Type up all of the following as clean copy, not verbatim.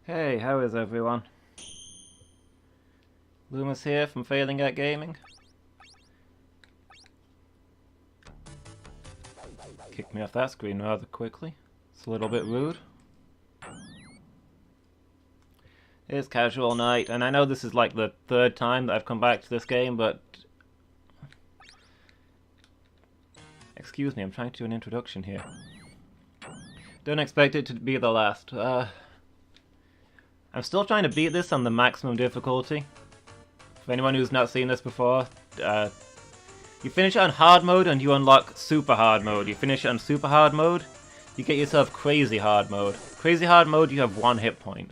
Hey, how is everyone? Lumus here from Failing at Gaming. Kicked me off that screen rather quickly. It's a little bit rude. It's casual night, and I know this is like the third time that I've come back to this game, but... Excuse me, I'm trying to do an introduction here. Don't expect it to be the last. I'm still trying to beat this on the maximum difficulty. For anyone who's not seen this before, you finish it on hard mode and you unlock super hard mode. You finish it on super hard mode, you get yourself crazy hard mode. Crazy hard mode, you have 1 hit point.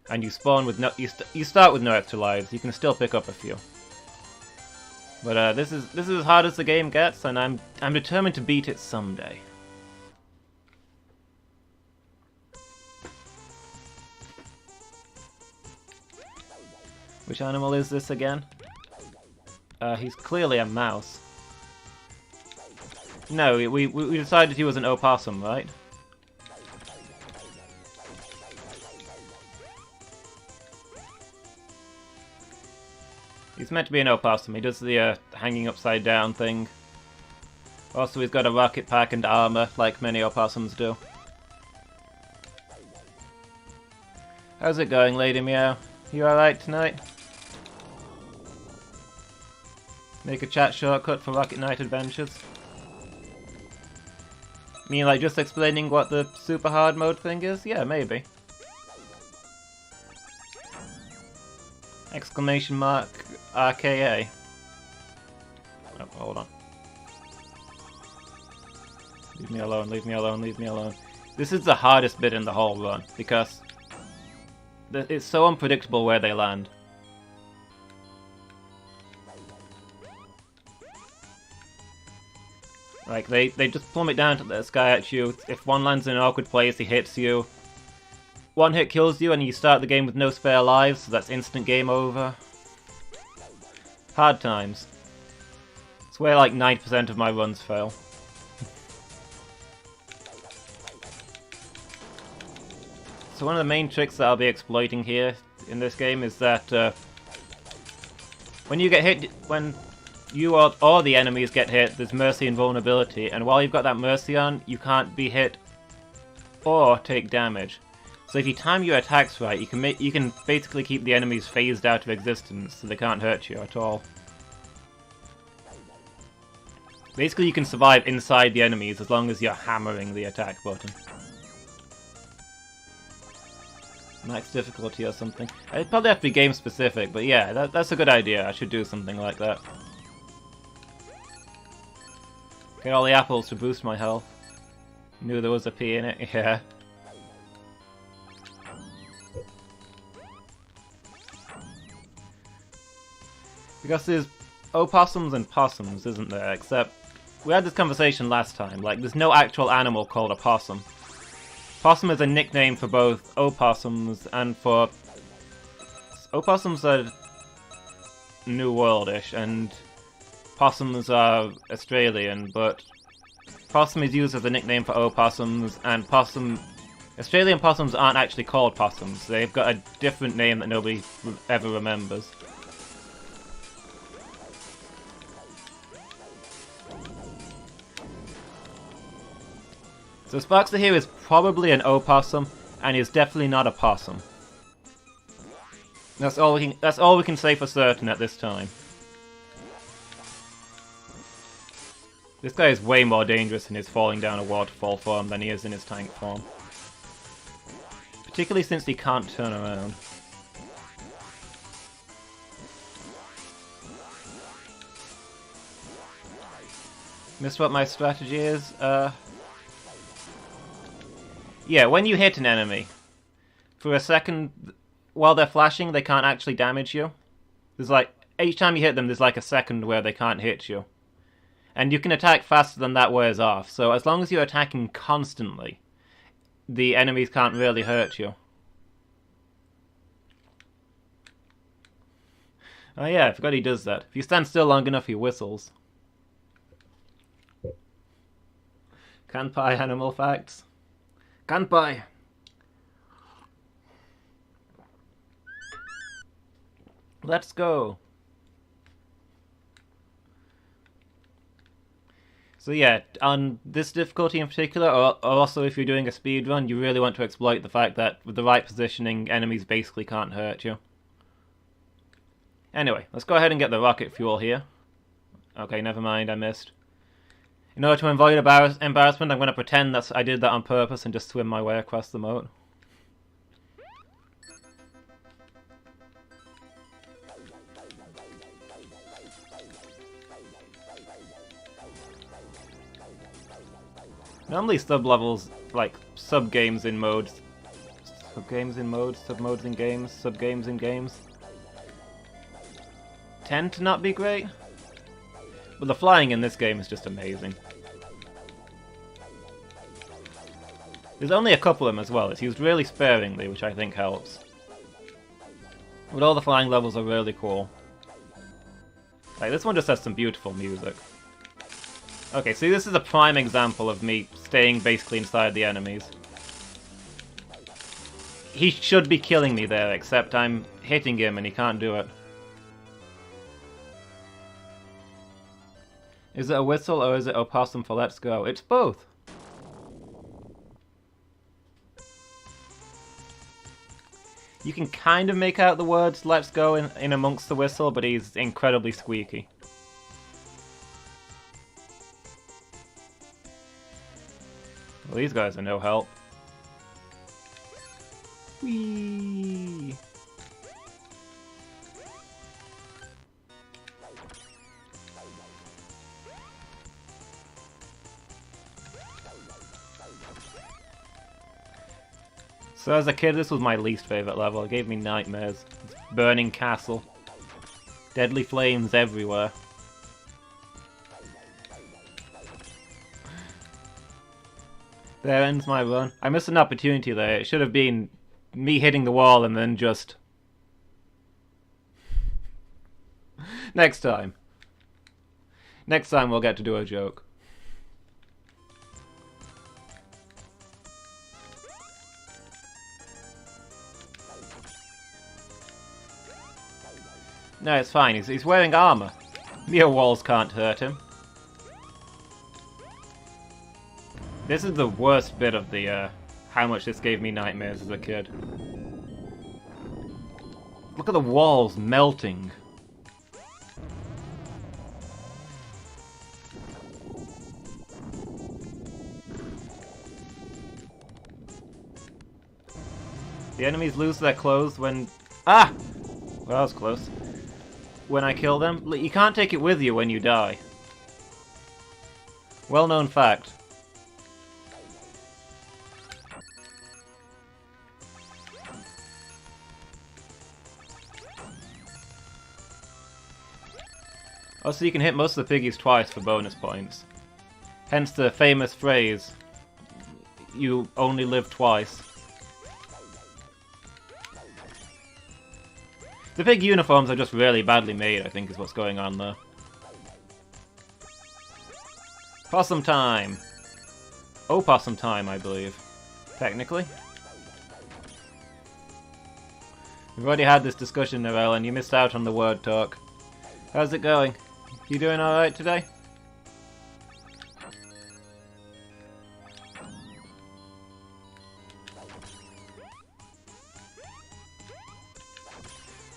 And you spawn with no... You start with no extra lives. You can still pick up a few. But this is as hard as the game gets, and I'm determined to beat it someday. Which animal is this again? He's clearly a mouse. No, we decided he was an opossum, right? He's meant to be an opossum. He does the hanging upside down thing. Also, he's got a rocket pack and armor, like many opossums do. How's it going, Lady Meow? You alright tonight? Make a chat shortcut for Rocket Knight Adventures? I mean, like, just explaining what the super hard mode thing is? Yeah, maybe. Exclamation mark RKA. Oh, hold on. Leave me alone, leave me alone, leave me alone. This is the hardest bit in the whole run, because it's so unpredictable where they land. Like, they just plummet down to the sky at you. If one lands in an awkward place, he hits you. 1 hit kills you, and you start the game with no spare lives, so that's instant game over. Hard times. It's where like 90% of my runs fail. So one of the main tricks that I'll be exploiting here in this game is that when you get hit, when you or the enemies get hit, there's mercy and vulnerability, and while you've got that mercy on, you can't be hit or take damage. So if you time your attacks right, you can basically keep the enemies phased out of existence, so they can't hurt you at all. Basically, you can survive inside the enemies as long as you're hammering the attack button. Max difficulty or something. It'd probably have to be game specific, but yeah, that's a good idea. I should do something like that. Get all the apples to boost my health. Knew there was a P in it, yeah. Because there's opossums and possums, isn't there? Except, we had this conversation last time, like, there's no actual animal called a possum. Possum is a nickname for both opossums and for... Opossums are New Worldish, and possums are Australian, but possum is used as a nickname for opossums, and Australian possums aren't actually called possums. They've got a different name that nobody ever remembers. So Sparkster here is probably an opossum, and is definitely not a possum. That's all we can say for certain at this time. This guy is way more dangerous in his falling down a waterfall form than he is in his tank form. Particularly since he can't turn around. Missed what my strategy is? Yeah, when you hit an enemy, for a second, while they're flashing, they can't actually damage you. There's like, each time you hit them, there's like a second where they can't hit you. And you can attack faster than that wears off, so as long as you're attacking constantly, the enemies can't really hurt you. Oh yeah, I forgot he does that. If you stand still long enough, he whistles. Kanpai animal facts. Kanpai! Let's go. So yeah, on this difficulty in particular, or also if you're doing a speed run, you really want to exploit the fact that with the right positioning, enemies basically can't hurt you. Anyway, let's go ahead and get the rocket fuel here. Okay, never mind, I missed. In order to avoid embarrassment, I'm going to pretend that I did that on purpose and just swim my way across the moat. Normally sub-levels, like sub-games in modes... Sub-games in modes? Sub-modes in games? Sub-games in games? Tend to not be great. But the flying in this game is just amazing. There's only a couple of them as well. It's used really sparingly, which I think helps. But all the flying levels are really cool. Like, this one just has some beautiful music. Okay, see, this is a prime example of me staying basically inside the enemies. He should be killing me there, except I'm hitting him and he can't do it. Is it a whistle or is it opossum for let's go? It's both! You can kind of make out the words let's go in amongst the whistle, but he's incredibly squeaky. Well, these guys are no help. Whee! So as a kid, this was my least favourite level. It gave me nightmares. Burning castle. Deadly flames everywhere. There ends my run. I missed an opportunity there. It should have been me hitting the wall and then just... Next time. Next time we'll get to do a joke. No, it's fine. He's wearing armor. Mere walls can't hurt him. This is the worst bit of the, how much this gave me nightmares as a kid. Look at the walls melting. The enemies lose their clothes when... Ah! Well, that was close. When I kill them. You can't take it with you when you die. Well-known fact. Also, you can hit most of the piggies twice for bonus points. Hence the famous phrase, you only live twice. The pig uniforms are just really badly made, I think is what's going on there. Possum time! Opossum time, I believe. Technically. We've already had this discussion, Noelle, and you missed out on the word talk. How's it going? You doing alright today?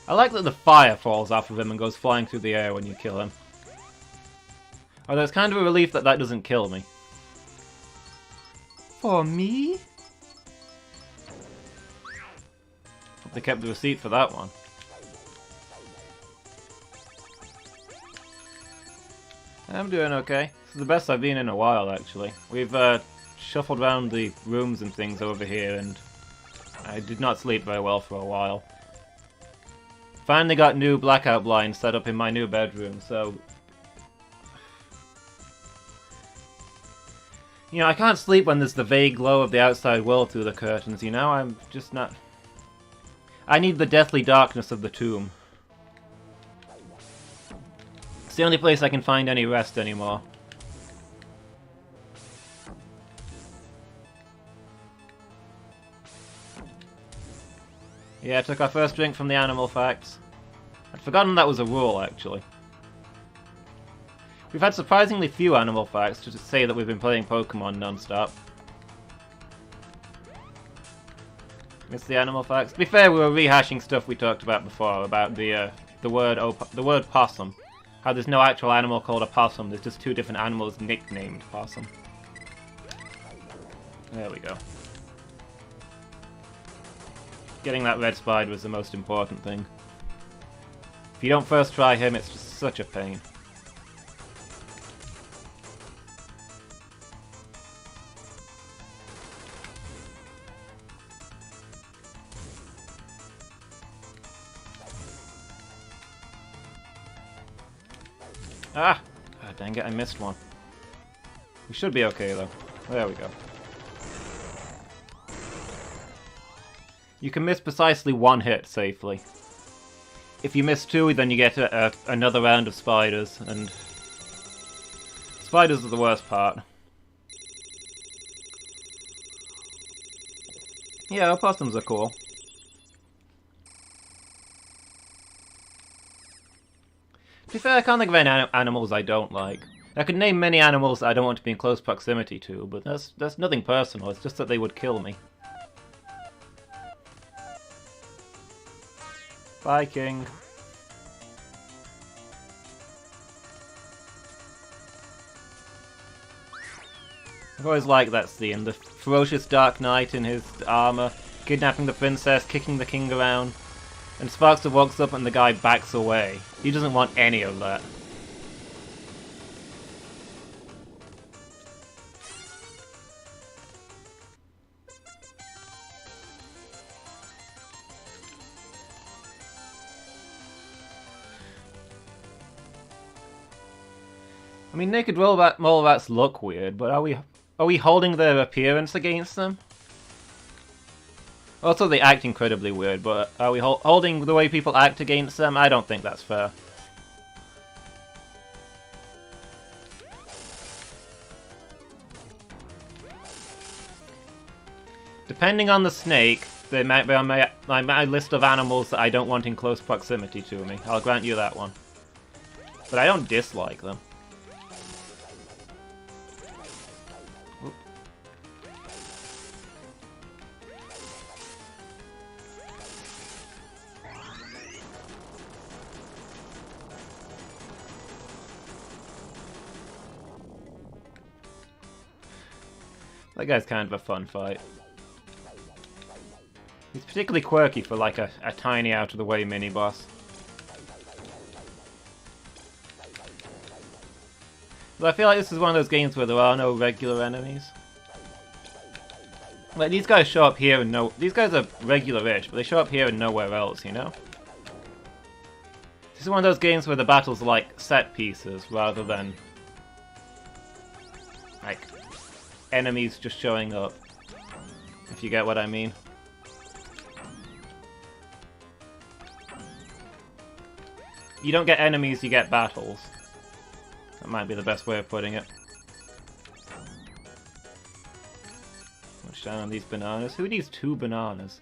I like that the fire falls off of him and goes flying through the air when you kill him. Although it's kind of a relief that that doesn't kill me. For me? Hope they kept the receipt for that one. I'm doing okay. This is the best I've been in a while, actually. We've shuffled around the rooms and things over here, and I did not sleep very well for a while. Finally got new blackout blinds set up in my new bedroom, so... You know, I can't sleep when there's the vague glow of the outside world through the curtains, you know? I'm just not... I need the deathly darkness of the tomb. It's the only place I can find any rest anymore. Yeah, I took our first drink from the animal facts. I'd forgotten that was a rule, actually. We've had surprisingly few animal facts to say that we've been playing Pokemon non-stop. Missed the animal facts. To be fair, we were rehashing stuff we talked about before, about the word possum. How there's no actual animal called a possum, there's just two different animals nicknamed possum. There we go. Getting that red spider was the most important thing. If you don't first try him, it's just such a pain. Ah! Ah, dang it, I missed one. We should be okay, though. There we go. You can miss precisely one hit safely. If you miss two, then you get another round of spiders, and... spiders are the worst part. Yeah, opossums are cool. To be fair, I can't think of any animals I don't like. I could name many animals that I don't want to be in close proximity to, but that's nothing personal, it's just that they would kill me. Bye, King. I've always liked that scene, the ferocious Dark Knight in his armor, kidnapping the princess, kicking the king around, and Sparkster walks up and the guy backs away. He doesn't want any of that. I mean, naked mole rats look weird, but are we holding their appearance against them? Also, they act incredibly weird, but are we holding the way people act against them? I don't think that's fair. Depending on the snake, they might be on my list of animals that I don't want in close proximity to me. I'll grant you that one. But I don't dislike them. That guy's kind of a fun fight. He's particularly quirky for like a tiny out-of-the-way mini-boss. But I feel like this is one of those games where there are no regular enemies. Like, these guys show up here and these guys are regular-ish, but they show up here and nowhere else, you know? This is one of those games where the battles are like set pieces rather than like enemies just showing up, if you get what I mean. You don't get enemies, you get battles. That might be the best way of putting it. Much down on these bananas. Who needs 2 bananas?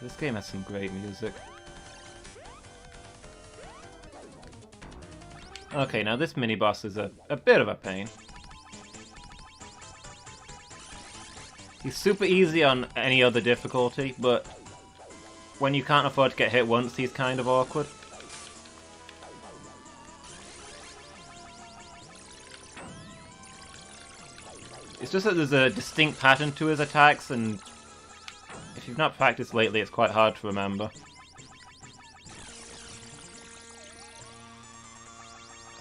This game has some great music. Okay, now this mini-boss is a bit of a pain. He's super easy on any other difficulty, but when you can't afford to get hit once, he's kind of awkward. It's just that there's a distinct pattern to his attacks, and if you've not practiced lately, it's quite hard to remember.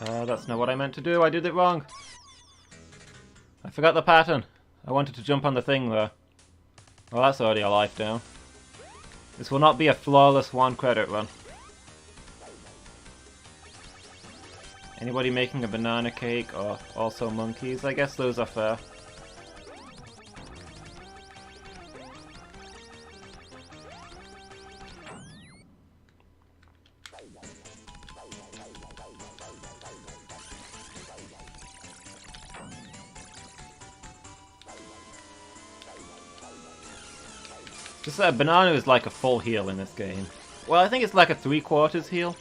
That's not what I meant to do, I did it wrong. I forgot the pattern. I wanted to jump on the thing there. Well, that's already a life down. This will not be a flawless 1 credit run. Anybody making a banana cake, or also monkeys? I guess those are fair. Just that a banana is like a full heal in this game. Well, I think it's like a 3/4 heal.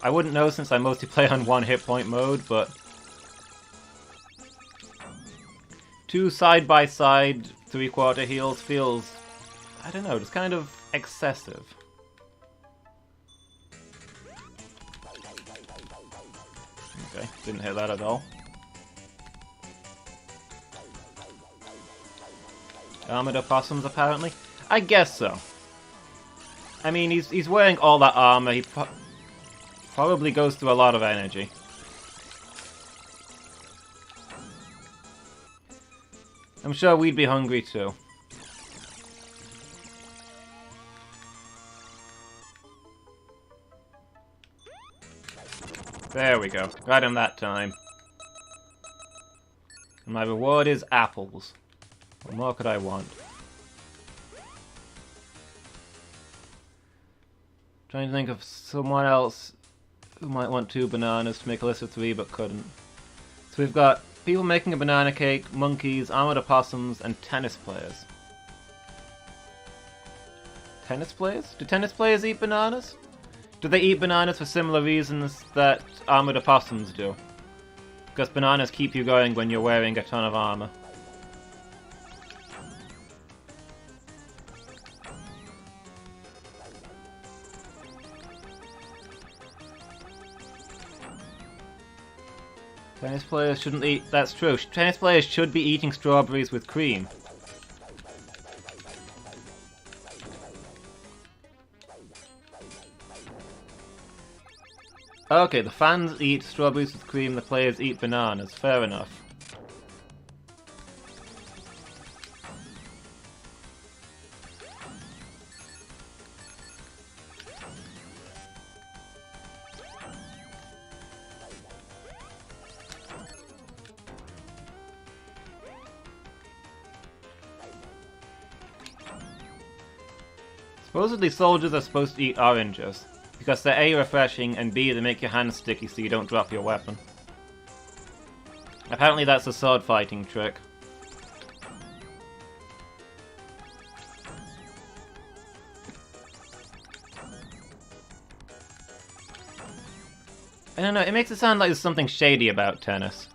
I wouldn't know since I mostly play on 1 hit point mode, but... 2 side-by-side 3/4 heals feels... I don't know, just kind of excessive. Okay, didn't hit that at all. Armored opossums, apparently? I guess so. I mean, he's wearing all that armor, he probably goes through a lot of energy. I'm sure we'd be hungry too. There we go. Got him that time. And my reward is apples. What more could I want? Trying to think of someone else who might want 2 bananas to make a list of 3 but couldn't. So we've got people making a banana cake, monkeys, armored opossums, and tennis players. Tennis players? Do tennis players eat bananas? Do they eat bananas for similar reasons that armored opossums do? Because bananas keep you going when you're wearing a ton of armor. Tennis players shouldn't eat... That's true. Tennis players should be eating strawberries with cream. Okay, the fans eat strawberries with cream, the players eat bananas. Fair enough. Supposedly soldiers are supposed to eat oranges, because they're A, refreshing, and B, they make your hands sticky so you don't drop your weapon. Apparently that's a sword fighting trick. I don't know, it makes it sound like there's something shady about tennis.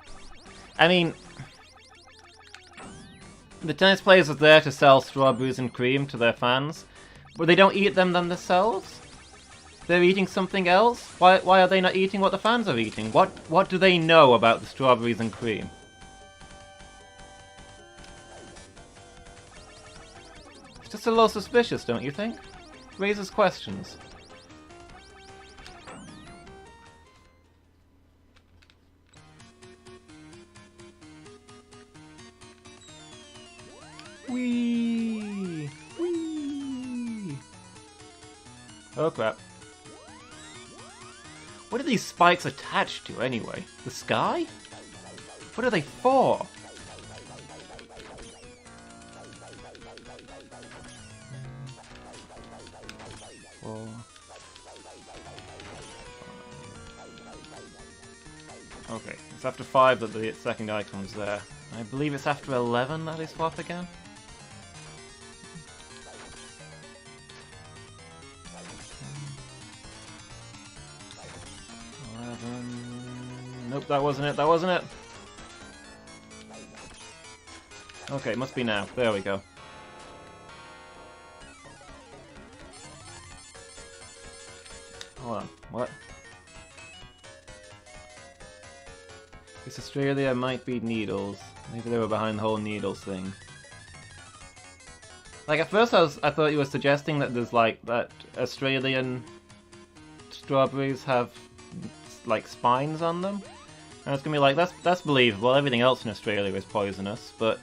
I mean... The tennis players are there to sell strawberries and cream to their fans, but they don't eat them themselves? They're eating something else? Why are they not eating what the fans are eating? What do they know about the strawberries and cream? It's just a little suspicious, don't you think? Raises questions. Whee! Whee! Oh crap. What are these spikes attached to, anyway? The sky? What are they for? Okay, it's after 5 that the second item's there. I believe it's after 11 that they swap again? Nope, that wasn't it, that wasn't it! Okay, must be now. There we go. Hold on, what? This Australia might be needles. Maybe they were behind the whole needles thing. Like, at first I thought you were suggesting that there's, like, that Australian strawberries have, like, spines on them. And I was gonna be like, that's believable, everything else in Australia is poisonous, but...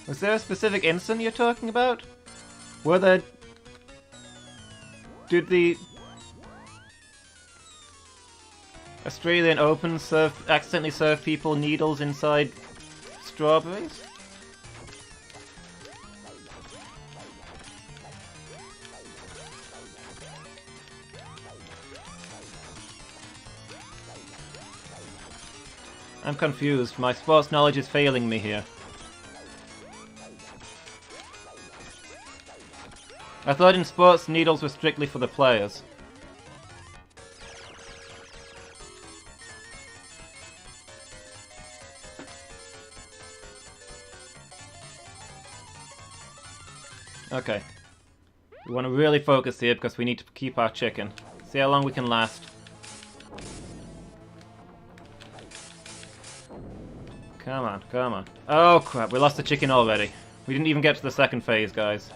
Was there a specific incident you're talking about? Were there... Did the... Australian Open accidentally serve people needles inside strawberries? I'm confused. My sports knowledge is failing me here. I thought in sports needles were strictly for the players. Okay. We want to really focus here because we need to keep our chicken. See how long we can last. Come on, come on. Oh crap, we lost the chicken already. We didn't even get to the second phase, guys.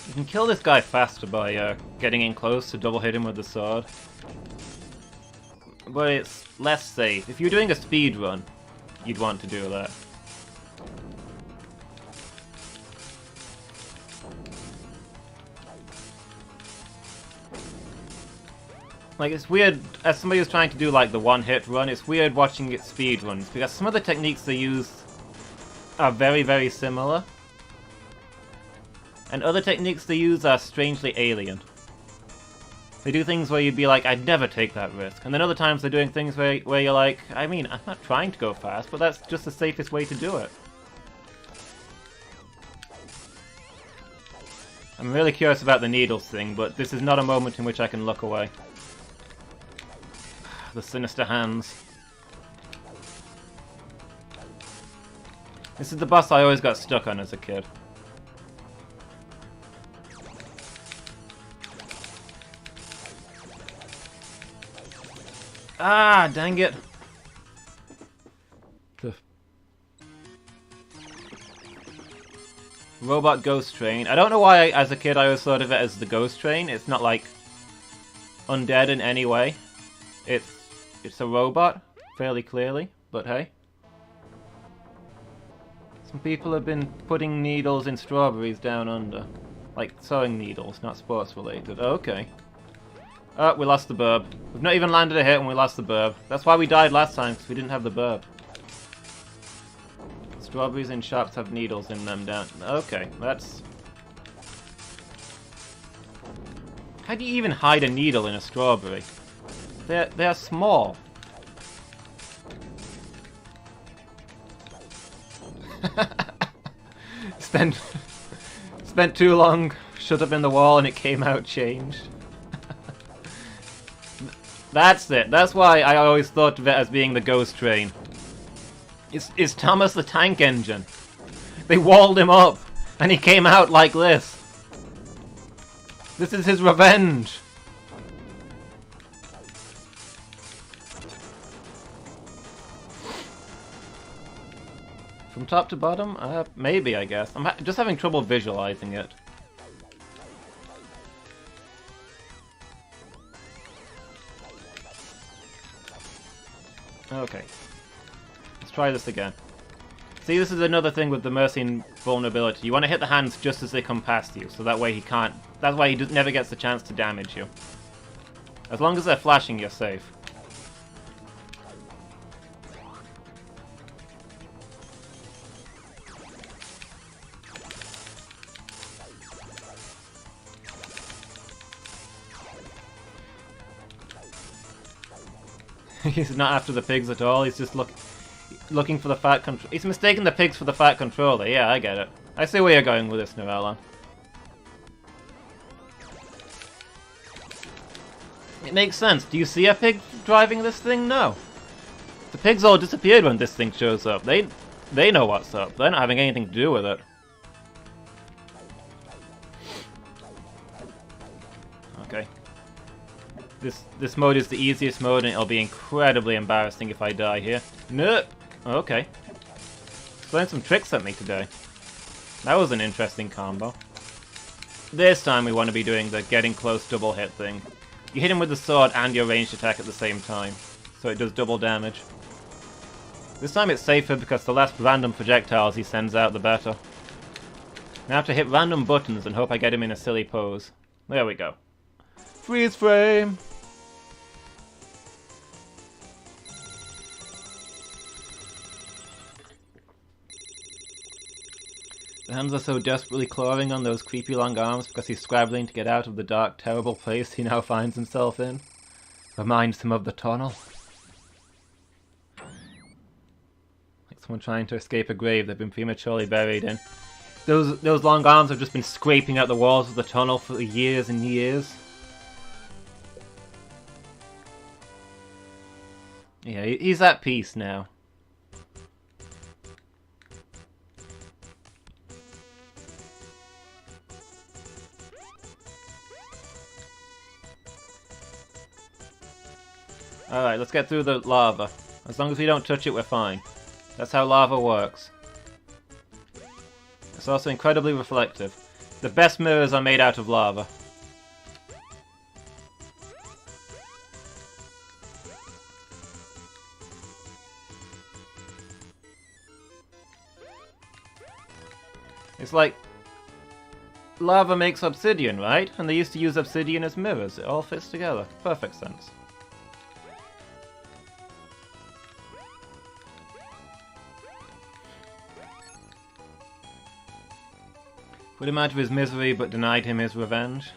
You can kill this guy faster by getting in close to double hit him with the sword. But it's less safe. If you're doing a speed run, you'd want to do that. Like, it's weird, as somebody who's trying to do like the one-hit run, it's weird watching it speed runs, because some of the techniques they use are very, very similar. And other techniques they use are strangely alien. They do things where you'd be like, I'd never take that risk. And then other times they're doing things where you're like, I mean, I'm not trying to go fast, but that's just the safest way to do it. I'm really curious about the needles thing, but this is not a moment in which I can look away. The sinister hands. This is the boss I always got stuck on as a kid. Ah, dang it. The robot ghost train. I don't know why, as a kid, I always thought of it as the ghost train. It's not, like, undead in any way. It's a robot, fairly clearly, but hey. Some people have been putting needles in strawberries down under. Like, sewing needles, not sports related. Okay. Oh, we lost the burb. We've not even landed a hit and we lost the burb. That's why we died last time, because we didn't have the burb. Strawberries in shops have needles in them down... Okay, that's... How do you even hide a needle in a strawberry? They're small. Spent too long shut up in the wall and it came out changed. That's it. That's why I always thought of it as being the ghost train. It's Thomas the Tank Engine. They walled him up and he came out like this. This is his revenge. From top to bottom? Maybe, I guess. I'm just having trouble visualizing it. Okay. Let's try this again. See, this is another thing with the Mercy and vulnerability. You want to hit the hands just as they come past you, so that way he can't... That's why he never gets the chance to damage you. As long as they're flashing, you're safe. He's not after the pigs at all, he's just looking for the fat control. He's mistaken the pigs for the fat controller, yeah, I get it. I see where you're going with this, Novella. It makes sense. Do you see a pig driving this thing? No. The pigs all disappeared when this thing shows up. They know what's up. They're not having anything to do with it. Okay. This mode is the easiest mode and it'll be incredibly embarrassing if I die here. No! Okay. Throwing some tricks at me today. That was an interesting combo. This time we want to be doing the getting close double hit thing. You hit him with the sword and your ranged attack at the same time, so it does double damage. This time it's safer because the less random projectiles he sends out the better. Now I have to hit random buttons and hope I get him in a silly pose. There we go. Freeze frame! Hands are so desperately clawing on those creepy long arms because he's scrabbling to get out of the dark, terrible place he now finds himself in. Reminds him of the tunnel. Like someone trying to escape a grave they've been prematurely buried in. Those long arms have just been scraping at the walls of the tunnel for years and years. Yeah, he's at peace now. Alright, let's get through the lava. As long as we don't touch it, we're fine. That's how lava works. It's also incredibly reflective. The best mirrors are made out of lava. It's like lava makes obsidian, right? And they used to use obsidian as mirrors. It all fits together. Perfect sense. Put him out of his misery, but denied him his revenge.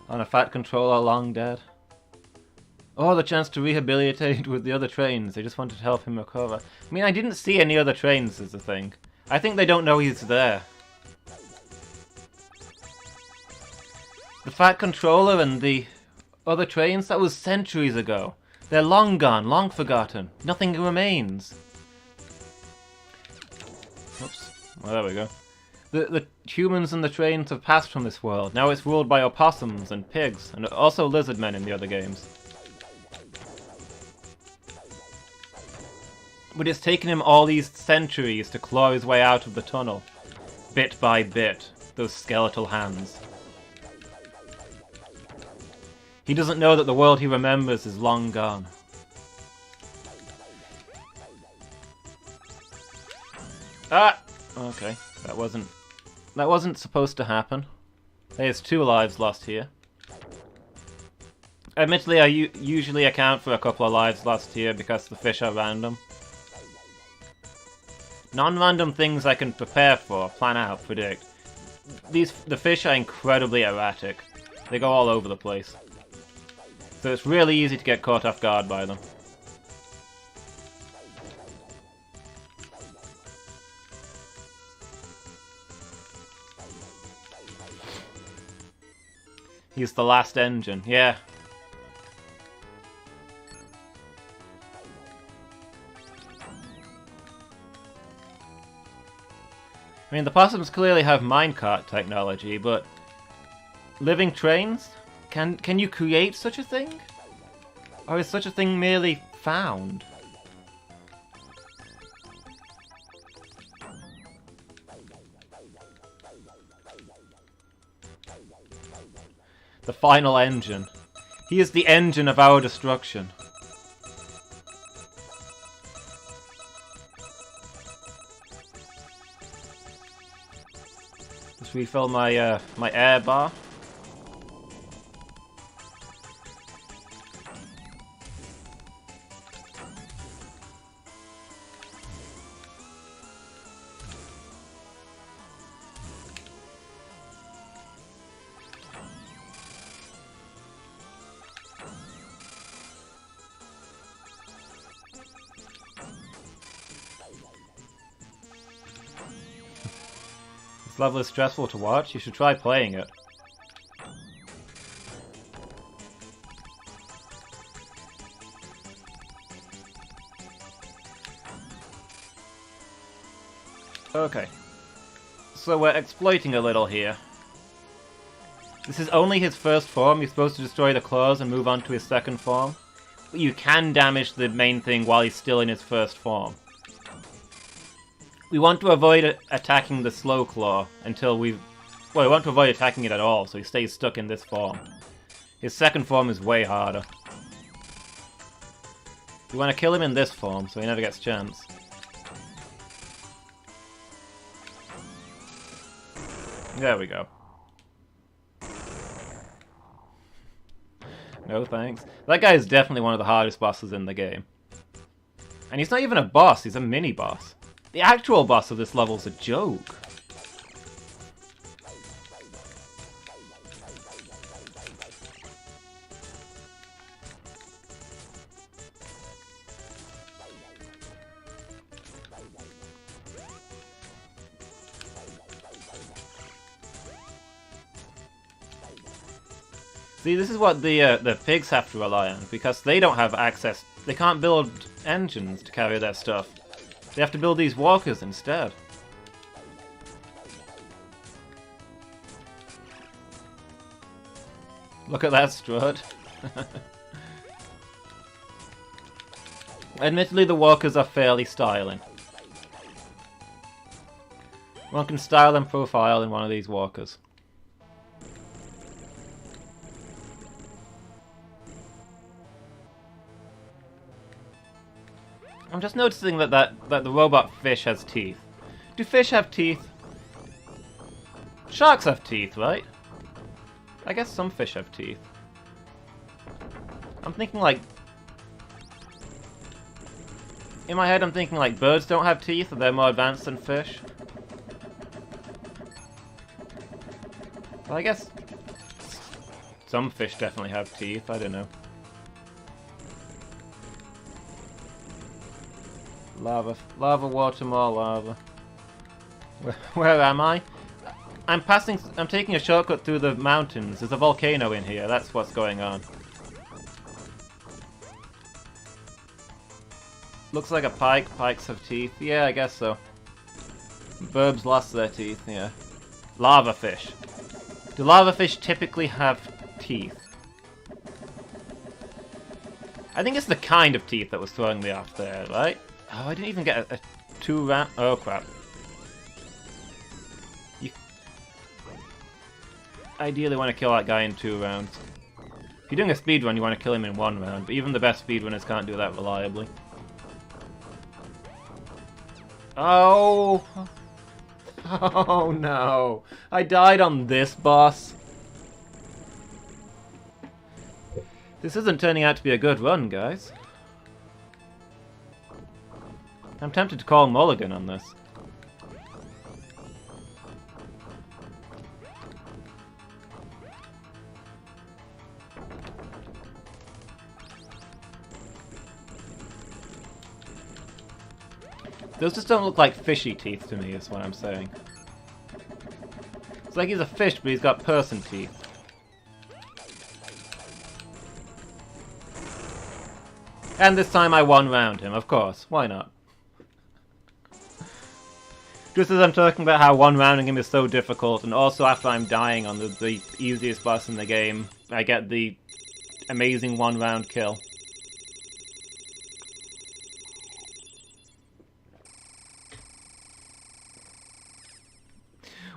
On a fat controller long dead. Oh, the chance to rehabilitate with the other trains. They just wanted to help him recover. I mean, I didn't see any other trains as a thing. I think they don't know he's there. The fat controller and the other trains, that was centuries ago. They're long gone, long forgotten. Nothing remains. Oops. Well, there we go. The humans and the trains have passed from this world. Now it's ruled by opossums and pigs, and also lizard men in the other games. But it's taken him all these centuries to claw his way out of the tunnel. Bit by bit. Those skeletal hands. He doesn't know that the world he remembers is long gone. Ah! Okay, that wasn't supposed to happen. There's 2 lives lost here. Admittedly, I usually account for a couple of lives lost here because the fish are random. Non-random things I can prepare for, plan out, predict. The fish are incredibly erratic. They go all over the place. So it's really easy to get caught off guard by them. He's the last engine, yeah. I mean, the possums clearly have minecart technology, but living trains? Can you create such a thing? Or is such a thing merely found? The final engine. He is the engine of our destruction. Just refill my my air bar. This level is stressful to watch. You should try playing it. Okay. So we're exploiting a little here. This is only his first form. You're supposed to destroy the claws and move on to his second form. But you can damage the main thing while he's still in his first form. We want to avoid attacking the slow claw until we want to avoid attacking it at all, so he stays stuck in this form. His second form is way harder. We want to kill him in this form, so he never gets a chance. There we go. No thanks. That guy is definitely one of the hardest bosses in the game. And he's not even a boss, he's a mini-boss. The actual boss of this level's a joke. See, this is what the pigs have to rely on, because they don't have access. They can't build engines to carry their stuff. They have to build these walkers instead. Look at that strut. Admittedly, the walkers are fairly styling. One can style and profile in one of these walkers. I'm just noticing that the robot fish has teeth. Do fish have teeth? Sharks have teeth, right? I guess some fish have teeth. I'm thinking like... In my head I'm thinking like birds don't have teeth, or they're more advanced than fish. Well, I guess some fish definitely have teeth, I don't know. Lava, lava, water, more lava. Where am I? I'm taking a shortcut through the mountains. There's a volcano in here, that's what's going on. Looks like a pike. Pikes have teeth. Yeah, I guess so. Burbs lost their teeth, yeah. Lava fish. Do lava fish typically have teeth? I think it's the kind of teeth that was throwing me off there, right? Oh, I didn't even get a 2-round... Oh, crap. You ideally want to kill that guy in 2 rounds. If you're doing a speedrun, you want to kill him in 1 round, but even the best speedrunners can't do that reliably. Oh! Oh no! I died on this boss! This isn't turning out to be a good run, guys. I'm tempted to call mulligan on this. Those just don't look like fishy teeth to me, is what I'm saying. It's like he's a fish, but he's got person teeth. And this time I 1-round him, of course. Why not? Just as I'm talking about how 1-rounding him is so difficult, and also after I'm dying on the easiest boss in the game, I get the amazing 1-round kill.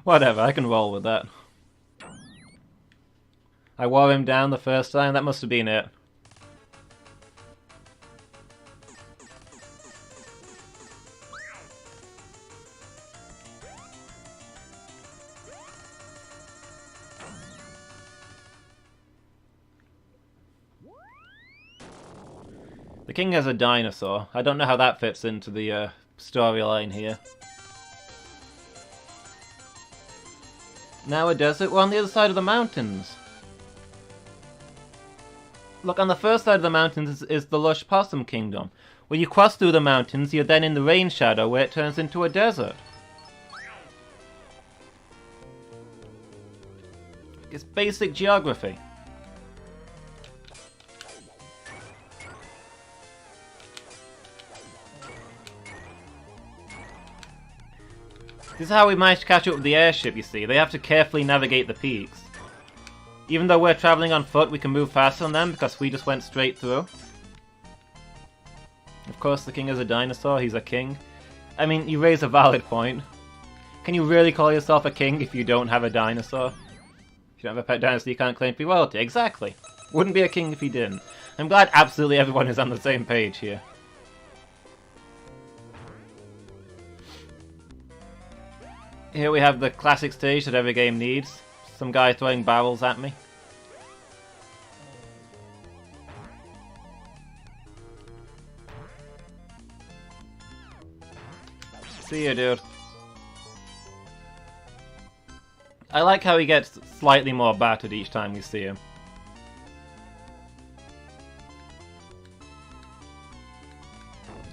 Whatever, I can roll with that. I wore him down the first time, that must have been it. The king has a dinosaur. I don't know how that fits into the storyline here. Now a desert? We're on the other side of the mountains. Look, on the first side of the mountains is the lush possum kingdom. When you cross through the mountains, you're then in the rain shadow where it turns into a desert. It's basic geography. This is how we managed to catch up with the airship, you see. They have to carefully navigate the peaks. Even though we're travelling on foot, we can move faster than them because we just went straight through. Of course, the king is a dinosaur. He's a king. I mean, you raise a valid point. Can you really call yourself a king if you don't have a dinosaur? If you don't have a pet dinosaur, you can't claim to be royalty. Exactly. Wouldn't be a king if he didn't. I'm glad absolutely everyone is on the same page here. Here we have the classic stage that every game needs. Some guy throwing barrels at me. See you, dude. I like how he gets slightly more battered each time we see him.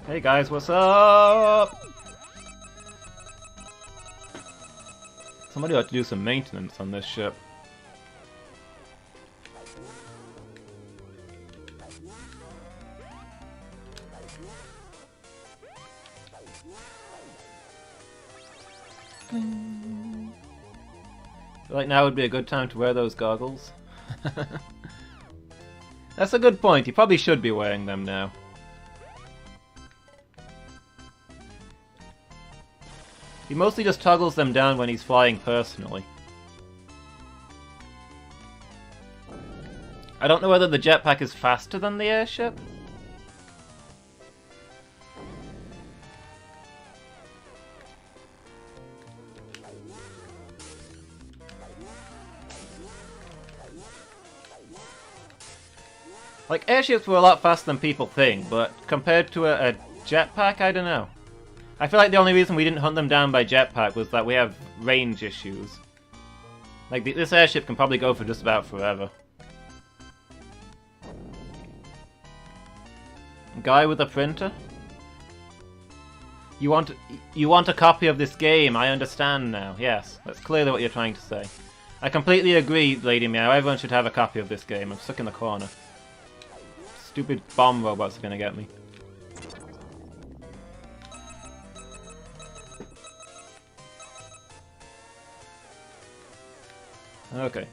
Hey guys, what's up? Somebody ought to do some maintenance on this ship. I feel like now would be a good time to wear those goggles. That's a good point, he probably should be wearing them now. He mostly just toggles them down when he's flying personally. I don't know whether the jetpack is faster than the airship. Like, airships were a lot faster than people think, but compared to a jetpack, I don't know. I feel like the only reason we didn't hunt them down by jetpack was that we have range issues. Like, this airship can probably go for just about forever. Guy with a printer? You want a copy of this game, I understand now. Yes, that's clearly what you're trying to say. I completely agree, Lady Meow, everyone should have a copy of this game. I'm stuck in the corner. Stupid bomb robots are gonna get me. Okay.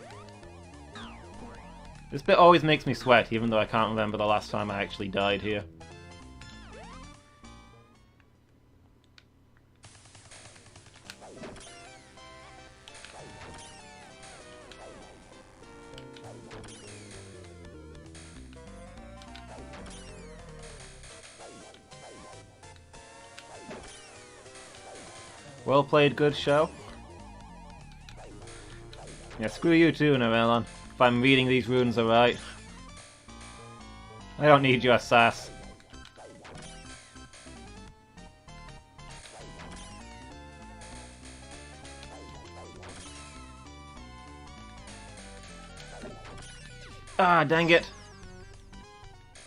This bit always makes me sweat, even though I can't remember the last time I actually died here. Well played, good show. Yeah, screw you too, Narelon, if I'm reading these runes alright. I don't need your sass. Ah, dang it!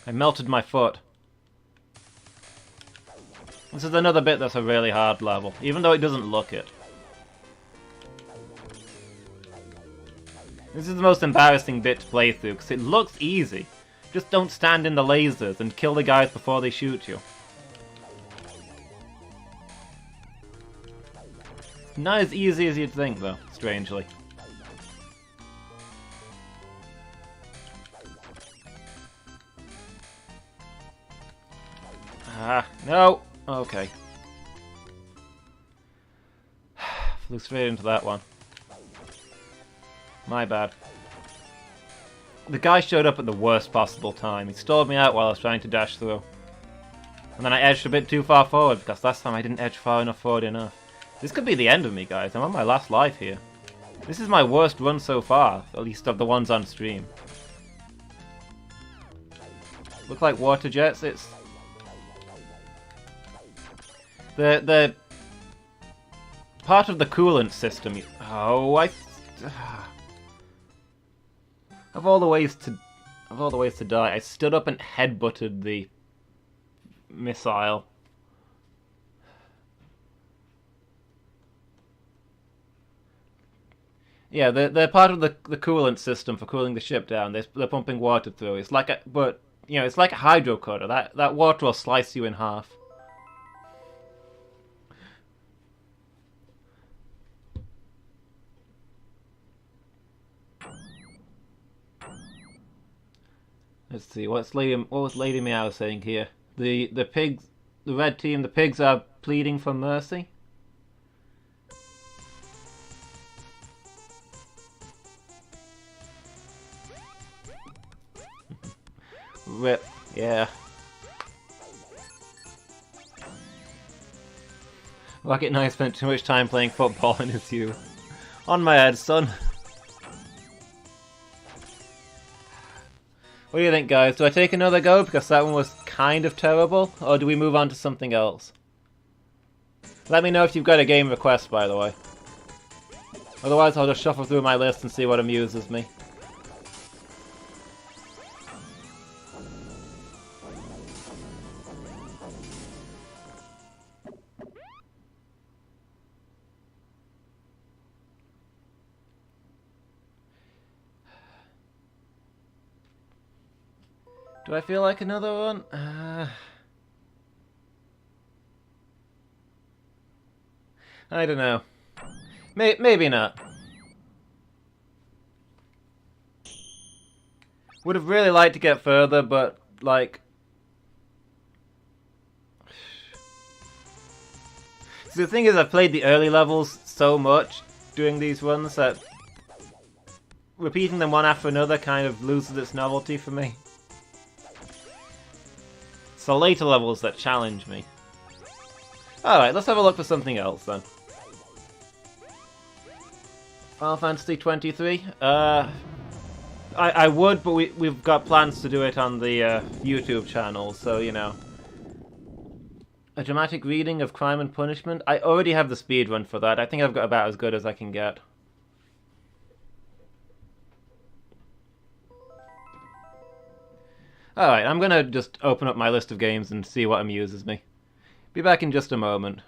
I melted my foot. This is another bit that's a really hard level, even though it doesn't look it. This is the most embarrassing bit to play through, because it looks easy. Just don't stand in the lasers and kill the guys before they shoot you. Not as easy as you'd think, though, strangely. Ah, no! Okay. Flew straight into that one. My bad. The guy showed up at the worst possible time. He stalled me out while I was trying to dash through. And then I edged a bit too far forward, because last time I didn't edge far enough forward enough. This could be the end of me, guys. I'm on my last life here. This is my worst run so far, at least of the ones on stream. Look like water jets, it's... The part of the coolant system... Oh, Of all the ways to die, I stood up and headbutted the missile. Yeah, they're part of the coolant system for cooling the ship down. They're pumping water through. It's like it's like a hydrocoder. That water will slice you in half. Let's see, what was Lady Meow saying here? The pigs, the red team, the pigs are pleading for mercy? Rip, yeah. Rocket Knight spent too much time playing football in his youth. On my head, son. What do you think, guys? Do I take another go because that one was kind of terrible? Or do we move on to something else? Let me know if you've got a game request, by the way. Otherwise, I'll just shuffle through my list and see what amuses me. Do I feel like another one? I don't know. Maybe not. Would have really liked to get further, but, like... So the thing is, I've played the early levels so much doing these runs that repeating them one after another kind of loses its novelty for me. It's the later levels that challenge me. Alright, let's have a look for something else then. Final Fantasy 23? I would, but we've got plans to do it on the YouTube channel, so, you know. A dramatic reading of Crime and Punishment? I already have the speedrun for that. I think I've got about as good as I can get. Alright, I'm gonna just open up my list of games and see what amuses me. Be back in just a moment.